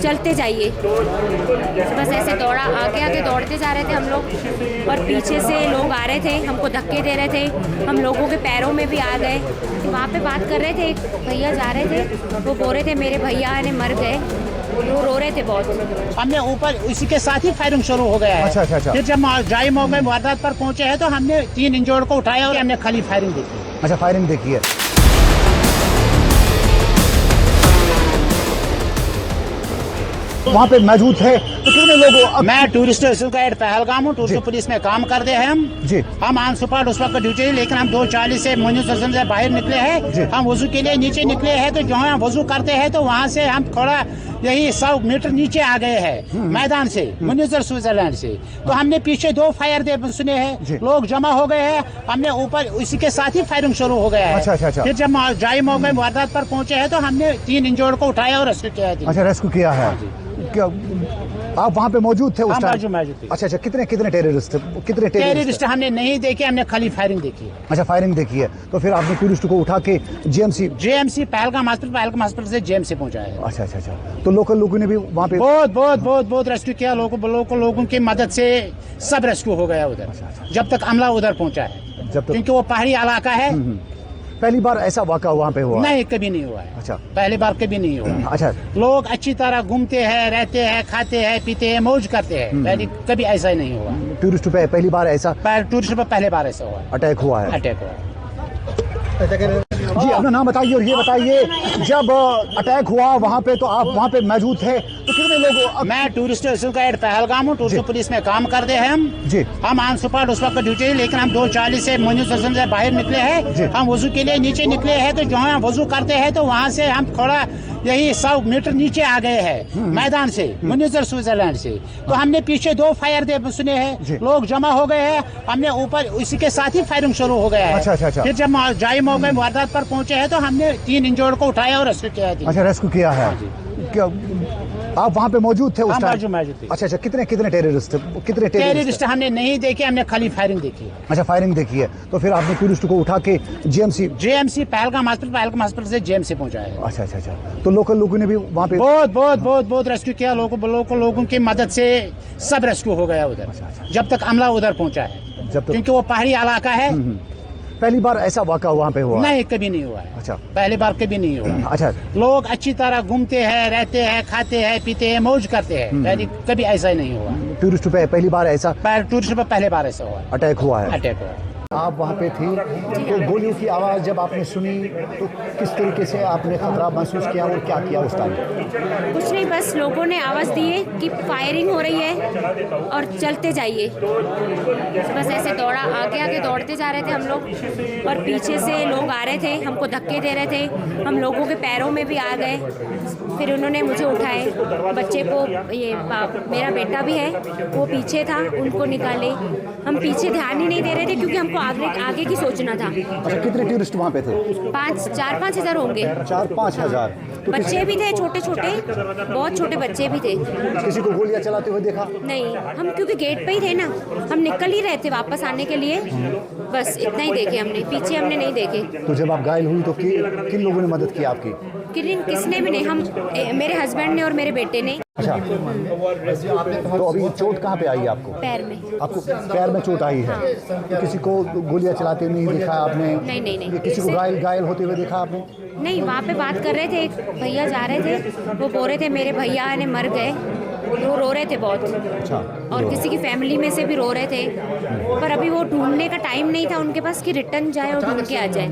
चलते जाइए। बस ऐसे दौड़ा, आगे आगे दौड़ते जा रहे थे हम लोग और पीछे से लोग आ रहे थे, हमको धक्के दे रहे थे, हम लोगों के पैरों में भी आ गए। वहाँ पे बात कर रहे थे, एक भैया जा रहे थे, वो बोल रहे थे मेरे भैया ने मर गए, वो रो रहे थे बहुत। हमने ऊपर उसी के साथ ही फायरिंग शुरू हो गया है। अच्छा। फिर जब जाई मौके वारदात पर पहुंचे हैं तो हमने 3 इंजर्ड को उठाया और हमने खाली फायरिंग देखी। अच्छा, फायरिंग देखी है। वहाँ पे मौजूद थे तो कितने लोग? मैं टूरिस्ट गाइड पहलगाम हूँ, टूरिस्ट पुलिस में काम करते हैं हम जी। हम ऑन स्पॉट उस वक्त ड्यूटी, लेकिन हम 2:40 से मुनिर स्टेशन से बाहर निकले हैं। हम वजू के लिए नीचे निकले हैं तो जहाँ वजू करते हैं तो वहाँ से हम थोड़ा यही 100 मीटर नीचे आ गए हैं मैदान से, मुनिर स्विट्जरलैंड से। तो हमने पीछे 2 फायर सुने हैं, लोग जमा हो गए हैं, हमने ऊपर उसी के साथ ही फायरिंग शुरू हो गया है। अच्छा। फिर जब जाई मौके वारदात पर पहुंचे हैं तो हमने 3 इंजर्ड को उठाया और रेस्क्यू किया है। अच्छा, रेस्क्यू किया है। क्या आप वहाँ पे मौजूद थे उस टाइम? मौजूद थे। अच्छा, कितने टेररिस्ट थे? कितने टेररिस्ट हमने नहीं देखे, हमने खाली फायरिंग देखी। अच्छा, फायरिंग देखी है। तो फिर आपने टूरिस्ट को उठा के जेएमसी पहलगाम हॉस्पिटल से जेएमसी पहुंचाया है। अच्छा। तो लोकल लोगों ने भी वहाँ पे बहुत रेस्क्यू किया, लोकल लोगों की मदद से सब रेस्क्यू हो गया उधर। जब तक अमला उधर पहुंचा है, क्योंकि वो पहाड़ी इलाका है। पहली बार ऐसा वाक़ा वहाँ पे हुआ? नहीं, कभी नहीं हुआ है। अच्छा, पहली बार कभी नहीं हुआ। अच्छा, लोग अच्छी तरह घूमते हैं, रहते हैं, खाते हैं, पीते हैं, मौज करते हैं। कभी ऐसा ही नहीं हुआ। टूरिस्ट पे पहली बार ऐसा टूरिस्ट पे पहले बार ऐसा हुआ, अटैक हुआ है। अटैक हुआ। जी, अपना नाम बताइए और ये बताइए, जब अटैक हुआ वहाँ पे तो आप वहाँ पे मौजूद थे तो कितने लोग? मैं टूरिस्ट गाइड पहलगाम हूँ, टूरिस्ट पुलिस में काम करते हैं हम जी। हम ऑन स्पॉट उस वक्त ड्यूटी, लेकिन हम 2:40 से मुनिर स्टेशन से बाहर निकले हैं। हम वजू के लिए नीचे निकले हैं तो जहाँ वजू करते हैं तो वहाँ से हम थोड़ा यही 100 मीटर नीचे आ गए हैं मैदान से, मुनिर स्विट्जरलैंड से। तो हमने पीछे 2 फायर सुने हैं, लोग जमा हो गए हैं, हमने ऊपर उसी के साथ ही फायरिंग शुरू हो गया है। अच्छा। फिर जब जाई मौके वारदात पर पहुंचे हैं तो हमने 3 इंजर्ड को उठाया और रेस्क्यू किया है। अच्छा, रेस्क्यू किया है। क्या आप वहाँ पे मौजूद थे उस टाइम? मौजूद थे। अच्छा, कितने टेररिस्ट थे? कितने टेररिस्ट हमने नहीं देखे, हमने खाली फायरिंग देखी। अच्छा, फायरिंग देखी है। तो फिर आपने टूरिस्ट को उठा के जेएमसी पहलगाम हॉस्पिटल से जेएमसी पहुंचाया है। अच्छा। तो लोकल लोगों ने भी वहाँ पे बहुत रेस्क्यू किया, लोकल लोगों की मदद से सब रेस्क्यू हो गया उधर। जब तक अमला उधर पहुंचा है, क्योंकि वो पहाड़ी इलाका है। पहली बार ऐसा वाक़ा वहाँ पे हुआ? नहीं, कभी नहीं हुआ है। अच्छा, पहली बार कभी नहीं हुआ। अच्छा, लोग अच्छी तरह घूमते हैं, रहते हैं, खाते हैं, पीते हैं, मौज करते हैं। कभी ऐसा ही नहीं हुआ। टूरिस्ट पे पहली बार ऐसा टूरिस्ट पे पहले बार ऐसा हुआ, अटैक हुआ है। अटैक हुआ। आप वहाँ पे थी तो गोलियों की आवाज़ जब आपने सुनी तो किस तरीके से आपने खतरा महसूस किया और क्या किया उस टाइम? कुछ नहीं, बस लोगों ने आवाज़ दी है कि फायरिंग हो रही है और चलते जाइए। बस ऐसे दौड़ा, आगे आगे दौड़ते जा रहे थे हम लोग और पीछे से लोग आ रहे थे, हमको धक्के दे रहे थे, हम लोगों के पैरों में भी आ गए। फिर उन्होंने मुझे उठाए, बच्चे को, मेरा बेटा भी है, वो पीछे था, उनको निकाले। हम पीछे ध्यान ही नहीं दे रहे थे क्योंकि हमको आगे की सोचना था। अच्छा, कितने टूरिस्ट वहाँ पे थे? 4-5 हज़ार होंगे। 4-5 हज़ार। तो बच्चे भी थे, छोटे, बहुत छोटे बच्चे भी थे। किसी को गोलियां चलाते हुए देखा? नहीं, हम क्योंकि गेट पे ही थे ना, हम निकल ही रहे थे वापस आने के लिए, बस इतना ही देखे हमने, पीछे हमने नहीं देखे। तो जब आप घायल हुई तो किन लोगों ने मदद की आपकी? किसने भी नहीं, हम मेरे हस्बैंड ने और मेरे बेटे ने। अच्छा, तो अभी चोट कहाँ पे आई आपको? पैर में। आपको पैर में चोट आई है? तो किसी को गोलियां चलाते नहीं देखा आपने? नहीं। किसी को घायल होते हुए देखा आपने? नहीं, वहाँ पे बात कर रहे थे, एक भैया जा रहे थे, वो बोल रहे थे मेरे भैया ने मर गए, वो रो रहे थे बहुत। अच्छा, और किसी की फैमिली में से भी रो रहे थे, पर अभी वो ढूंढने का टाइम नहीं था उनके पास कि रिटर्न जाए और ढूंढ के आ जाए।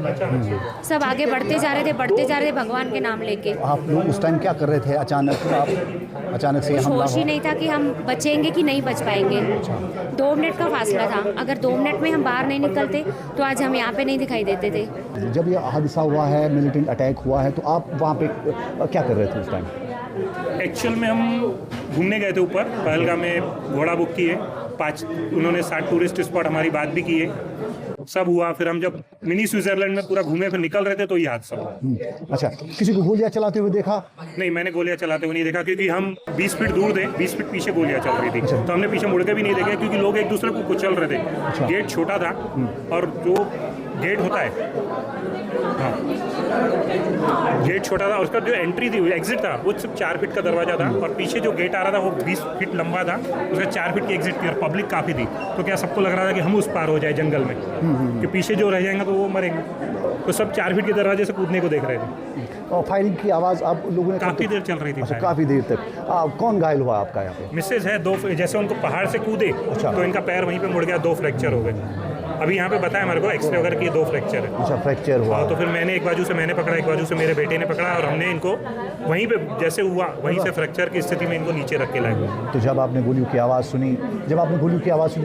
सब आगे बढ़ते जा रहे थे भगवान के नाम लेके। आप लोग उस टाइम क्या कर रहे थे? अचानक से कुछ हमला होश ही नहीं था कि हम बचेंगे कि नहीं बच पाएंगे। 2 मिनट का फासला था, अगर 2 मिनट में हम बाहर नहीं निकलते तो आज हम यहाँ पे नहीं दिखाई देते थे। जब ये हादसा हुआ है, मिलिटेंट अटैक हुआ है, तो आप वहाँ पे क्या कर रहे थे उस टाइम? एक्चुअल में हम घूमने गए थे ऊपर पहलगाम में, घोड़ा बुक किए 5, उन्होंने 60 टूरिस्ट स्पॉट हमारी बात भी की है, सब हुआ। फिर हम जब मिनी स्विट्जरलैंड में पूरा घूमे फिर निकल रहे थे तो ये हादसा हुआ। अच्छा, किसी को गोलियां चलाते हुए देखा? नहीं, मैंने गोलियां चलाते हुए नहीं देखा, क्योंकि हम 20 फीट दूर थे, 20 फीट पीछे गोलियां चल रही थी। तो हमने पीछे मुड़ के भी नहीं देखा, क्योंकि लोग एक दूसरे को कुचल रहे थे। गेट छोटा था और जो गेट होता है, हाँ गेट छोटा था, उसका जो एंट्री थी एग्जिट था वो सिर्फ 4 फीट का दरवाजा था, और पीछे जो गेट आ रहा था वो 20 फीट लंबा था, उसका 4 फीट की एग्जिट थी और पब्लिक काफ़ी थी। तो क्या सबको लग रहा था कि हम उस पार हो जाए जंगल में, कि पीछे जो रह जाएंगे तो वो मरेंगे, तो सब 4 फीट के दरवाजे से कूदने को देख रहे थे। और फायरिंग की आवाज़ आप लोगों ने काफ़ी देर चल रही थी। अच्छा, काफ़ी देर तक। कौन घायल हुआ आपका यहाँ पे? मिसेज है, 2 जैसे उनको पहाड़ से कूदे तो इनका पैर वहीं पे मुड़ गया, 2 फ्रैक्चर हो गए। अभी यहाँ पे बताया मेरे को एक्सरे वगैरह की 2 फ्रैक्चर है। अच्छा, फ्रैक्चर हुआ। तो फिर मैंने एक बाजू से मैंने पकड़ा, एक बाजू से मेरे बेटे ने पकड़ा, और हमने इनको वहीं पे जैसे हुआ वहीं से फ्रैक्चर की स्थिति में इनको नीचे रख के लाए। तो जब आपने गोलियों की आवाज़ सुनी,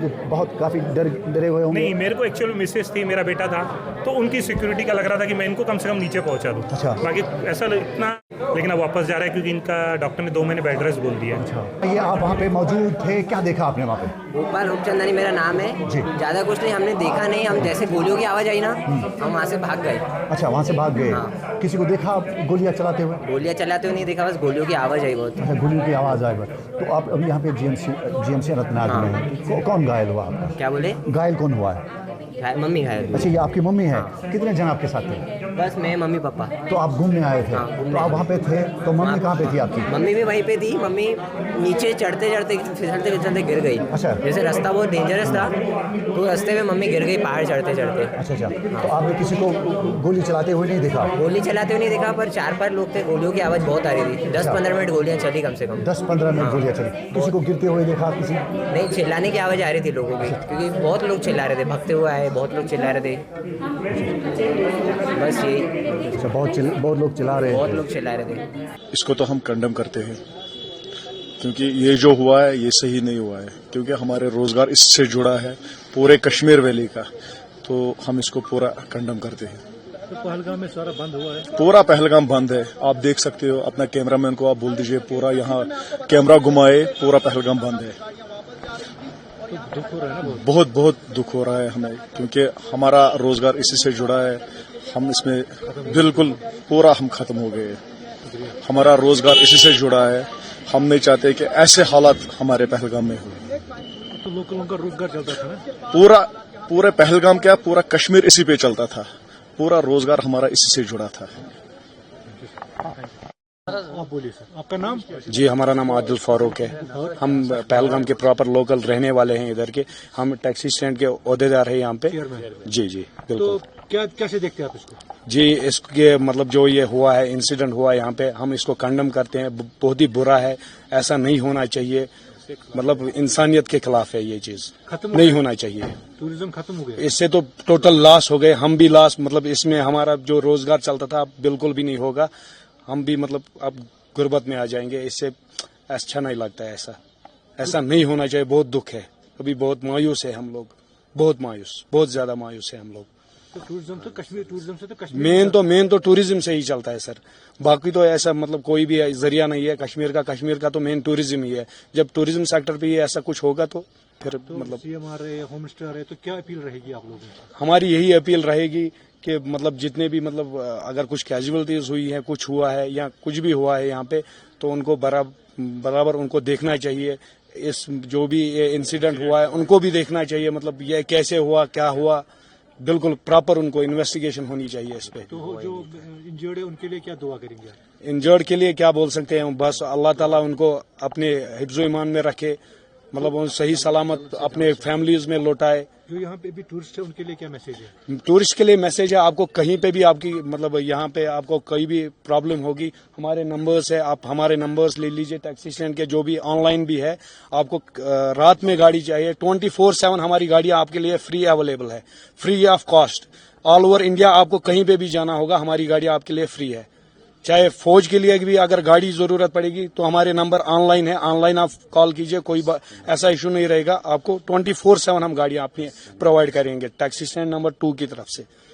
तो बहुत काफ़ी डरे हुए होंगे? नहीं, मेरे को एक्चुअली मिसेस थी, मेरा बेटा था, तो उनकी सिक्योरिटी का लग रहा था कि मैं इनको कम से कम नीचे पहुंचा दूं। अच्छा। बाकी ऐसा इतना, लेकिन अब वापस जा रहा है क्योंकि इनका डॉक्टर ने 2 महीने बेड रेस्ट बोल दिया। अच्छा, ये आप वहाँ पे मौजूद थे, क्या देखा आपने वहाँ पे? भोपाल रूपचंदानी मेरा नाम है जी। ज़्यादा कुछ नहीं हमने देखा नहीं, हम जैसे गोलियों की आवाज़ आई ना हम वहाँ से भाग गए। अच्छा, वहाँ से भाग गए। हाँ। किसी को देखा गोलियाँ चलाते हुए? गोलियाँ चलाते हुए नहीं देखा, बस गोलियों की आवाज़ आई बहुत। अच्छा, गोलियों की आवाज़ आई। तो आप अभी यहाँ पे जीएमसी अनंतनाग में हैं। कौन घायल हुआ आपका? क्या बोले? घायल कौन हुआ है? मम्मी घायल। अच्छा, ये आपकी मम्मी है। कितने जन आपके साथ थे? बस मैं, मम्मी, पापा। तो आप घूमने आए थे? हाँ, घूमने तो आप वहाँ पे थे, तो मम्मी कहाँ पे थी आपकी? मम्मी भी वहीं पे थी। मम्मी नीचे चढ़ते चढ़ते फिसलते फिसलते गिर गई। अच्छा। जैसे रास्ता बहुत डेंजरस था तो रास्ते में मम्मी गिर गई पहाड़ चढ़ते चढ़ते। अच्छा अच्छा, तो आपने किसी को गोली चलाते हुए नहीं देखा? गोली चलाते हुए नहीं देखा, पर 4-5 लोग थे, गोलियों की आवाज़ बहुत आ रही थी। 10-15 मिनट गोलियाँ चली कम से कम। 10-15 मिनट गोलियाँ चली। किसी को गिरते हुए देखा? किसी नहीं, चिल्लाने की आवाज़ आ रही थी लोगों की, क्योंकि बहुत लोग चिल्ला रहे थे, भगते हुए आए, बहुत लोग चिल्ला रहे थे। बस यही। अच्छा, बहुत लोग चिल्ला रहे बहुत थे। लोग चिल्ला रहे थे। इसको तो हम कंडेम करते हैं, क्योंकि ये जो हुआ है ये सही नहीं हुआ है, क्योंकि हमारे रोजगार इससे जुड़ा है पूरे कश्मीर वैली का, तो हम इसको पूरा कंडेम करते हैं। तो पहलगाम में सारा बंद हुआ है? पूरा पहलगाम बंद है, आप देख सकते हो। अपना कैमरामैन को आप बोल दीजिए पूरा यहाँ कैमरा घुमाए, पूरा पहलगाम बंद है। तो दुख हो रहा है ना? बहुत दुख हो रहा है हमें, क्योंकि हमारा रोजगार इसी से जुड़ा है। हम इसमें बिल्कुल पूरा हम खत्म हो गए। हमारा रोजगार इसी से जुड़ा है। हम नहीं चाहते कि ऐसे हालात हमारे पहलगाम में हो। तो लोगों का रोजगार चलता था ना? पूरे पहलगाम क्या, पूरा कश्मीर इसी पे चलता था। पूरा रोजगार हमारा इसी से जुड़ा था। आप बोलिए सर, आपका नाम? जी, हमारा नाम आदिल फारूक है। हम पहलगाम के प्रॉपर लोकल रहने वाले हैं इधर के। हम टैक्सी स्टैंड के ओहदेदार हैं यहाँ पे। जी बिल्कुल। तो कैसे देखते हैं आप इसको? जी, इसके मतलब जो ये हुआ है, इंसिडेंट हुआ यहाँ पे, हम इसको कंडेम करते हैं। बहुत ही बुरा है, ऐसा नहीं होना चाहिए। मतलब इंसानियत के खिलाफ है ये चीज, नहीं होना चाहिए। टूरिज्म खत्म हो गया, इससे तो टोटल लॉस हो गए, हम भी लॉस। मतलब इसमें हमारा जो रोजगार चलता था बिल्कुल भी नहीं होगा। हम भी मतलब अब गुर्बत में आ जाएंगे। इससे अच्छा नहीं लगता है, ऐसा नहीं होना चाहिए। बहुत दुख है, अभी बहुत मायूस है हम लोग, बहुत मायूस, बहुत ज्यादा मायूस है हम लोग। तो टूरिज्म से तो कश्मीर मेन तो टूरिज्म से ही चलता है सर। बाकी तो ऐसा मतलब कोई भी जरिया नहीं है कश्मीर का तो मेन टूरिज्म ही है। जब टूरिज्म सेक्टर पे ऐसा कुछ होगा तो फिर मतलब सीएम आ रहे, होम स्टे आ रहे, तो क्या अपील रहेगी आप लोगों की? हमारी यही अपील रहेगी कि मतलब जितने भी मतलब अगर कुछ कैजुअलिटीज हुई है, कुछ हुआ है या कुछ भी हुआ है यहाँ पे, तो उनको बराबर उनको देखना चाहिए। इस जो भी ये इंसिडेंट हुआ है उनको भी देखना चाहिए, मतलब ये कैसे हुआ, क्या हुआ, बिल्कुल प्रॉपर उनको इन्वेस्टिगेशन होनी चाहिए इस पे। तो जो इंजर्ड है उनके लिए क्या दुआ करेंगे? इंजर्ड के लिए क्या बोल सकते हैं, बस अल्लाह ताला उनको अपने हिफ्ज़ो ईमान में रखे, मतलब उन सही सलामत अपने फैमिलीज में लौटाए। जो यहाँ पे भी टूरिस्ट है उनके लिए क्या मैसेज है? टूरिस्ट के लिए मैसेज है, आपको कहीं पे भी आपकी मतलब यहाँ पे आपको कोई भी प्रॉब्लम होगी, हमारे नंबर्स है, आप हमारे नंबर्स ले लीजिए। टैक्सी स्टैंड के जो भी ऑनलाइन भी है, आपको रात में गाड़ी चाहिए 24/7 हमारी गाड़ी आपके लिए फ्री अवेलेबल है, free of cost. All over India आपको कहीं पे भी जाना होगा, हमारी गाड़ी आपके लिए फ्री है। चाहे फौज के लिए भी अगर गाड़ी जरूरत पड़ेगी तो हमारे नंबर ऑनलाइन है, ऑनलाइन आप कॉल कीजिए, कोई ऐसा इशू नहीं रहेगा। आपको 24/7 हम गाड़ियां अपनी प्रोवाइड करेंगे टैक्सी स्टैंड नंबर 2 की तरफ से।